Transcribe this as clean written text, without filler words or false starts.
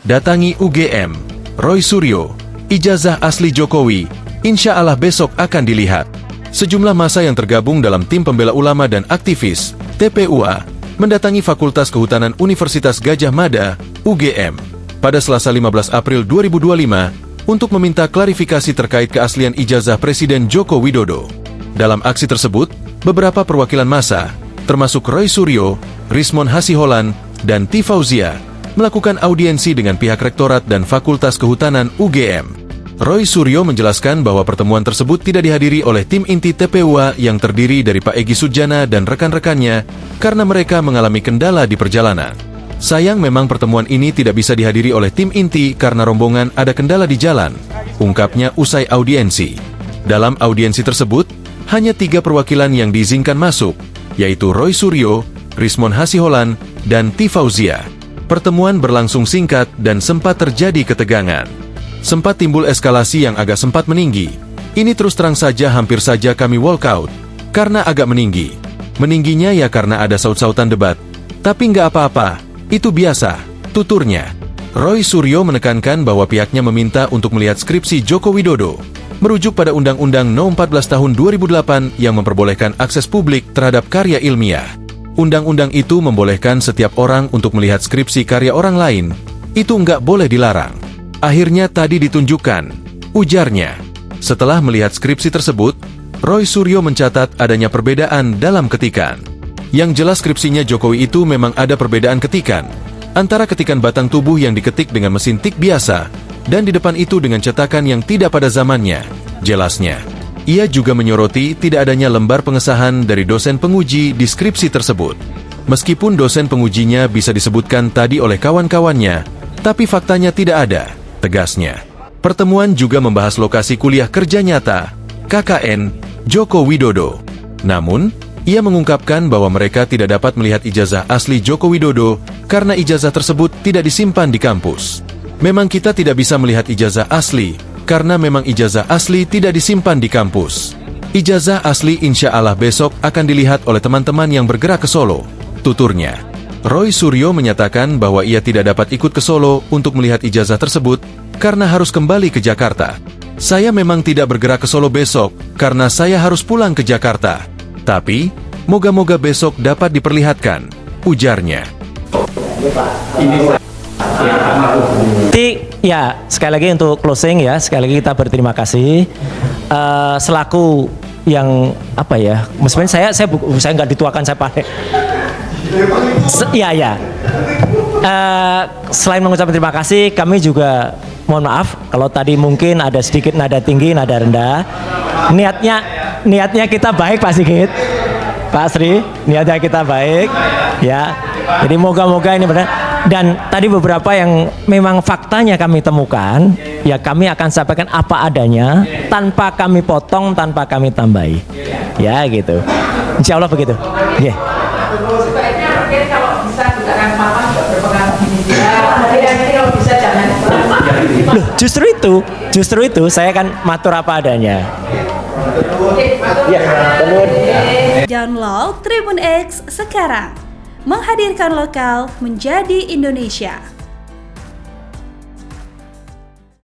datangi UGM. Roy Suryo, ijazah asli Jokowi, insya Allah besok akan dilihat. Sejumlah massa yang tergabung dalam tim pembela ulama dan aktivis, TPUA, mendatangi Fakultas Kehutanan Universitas Gadjah Mada, UGM, pada Selasa 15 April 2025 untuk meminta klarifikasi terkait keaslian ijazah Presiden Joko Widodo. Dalam aksi tersebut, beberapa perwakilan massa, termasuk Roy Suryo, Rismon Hasiholan, dan Ti Fauzia, melakukan audiensi dengan pihak Rektorat dan Fakultas Kehutanan UGM. Roy Suryo menjelaskan bahwa pertemuan tersebut tidak dihadiri oleh tim inti TPUA yang terdiri dari Pak Egy Sujana dan rekan-rekannya karena mereka mengalami kendala di perjalanan. Sayang memang pertemuan ini tidak bisa dihadiri oleh tim inti karena rombongan ada kendala di jalan, ungkapnya usai audiensi. Dalam audiensi tersebut, hanya 3 perwakilan yang diizinkan masuk, yaitu Roy Suryo, Rismon Hasiholan, dan Ti Fauzia. Pertemuan berlangsung singkat dan sempat terjadi ketegangan. Sempat timbul eskalasi yang agak sempat meninggi. Ini terus terang saja hampir saja kami walkout, karena agak meninggi. Meningginya ya karena ada saut-sautan debat. Tapi nggak apa-apa, itu biasa, tuturnya. Roy Suryo menekankan bahwa pihaknya meminta untuk melihat skripsi Joko Widodo, merujuk pada Undang-Undang No. 14 Tahun 2008 yang memperbolehkan akses publik terhadap karya ilmiah. Undang-undang itu membolehkan setiap orang untuk melihat skripsi karya orang lain. Itu nggak boleh dilarang. Akhirnya tadi ditunjukkan, ujarnya. Setelah melihat skripsi tersebut, Roy Suryo mencatat adanya perbedaan dalam ketikan. Yang jelas skripsinya Jokowi itu memang ada perbedaan ketikan, antara ketikan batang tubuh yang diketik dengan mesin tik biasa, dan di depan itu dengan cetakan yang tidak pada zamannya, jelasnya. Ia juga menyoroti tidak adanya lembar pengesahan dari dosen penguji di skripsi tersebut. Meskipun dosen pengujinya bisa disebutkan tadi oleh kawan-kawannya, tapi faktanya tidak ada, tegasnya. Pertemuan juga membahas lokasi kuliah kerja nyata, KKN, Joko Widodo. Namun, ia mengungkapkan bahwa mereka tidak dapat melihat ijazah asli Joko Widodo karena ijazah tersebut tidak disimpan di kampus. Memang kita tidak bisa melihat ijazah asli, karena memang ijazah asli tidak disimpan di kampus. Ijazah asli insya Allah besok akan dilihat oleh teman-teman yang bergerak ke Solo, tuturnya. Roy Suryo menyatakan bahwa ia tidak dapat ikut ke Solo untuk melihat ijazah tersebut karena harus kembali ke Jakarta. Saya memang tidak bergerak ke Solo besok karena saya harus pulang ke Jakarta. Tapi, moga-moga besok dapat diperlihatkan, ujarnya. Ya, sekali lagi untuk closing ya, sekali lagi kita berterima kasih selaku yang apa ya, maksudnya saya nggak dituakan, saya pakai. Selain mengucapkan terima kasih, kami juga mohon maaf kalau tadi mungkin ada sedikit nada tinggi, nada rendah. Niatnya kita baik Pak Sigit, Pak Sri, niatnya kita baik, ya. Jadi moga-moga ini benar. Dan tadi beberapa yang memang faktanya kami temukan, ya kami akan sampaikan apa adanya, tanpa kami potong, tanpa kami tambahi, ya gitu. Insya Allah begitu. Yeah. Loh, justru itu saya kan matur apa adanya. Download Tribun X sekarang, menghadirkan lokal menjadi Indonesia.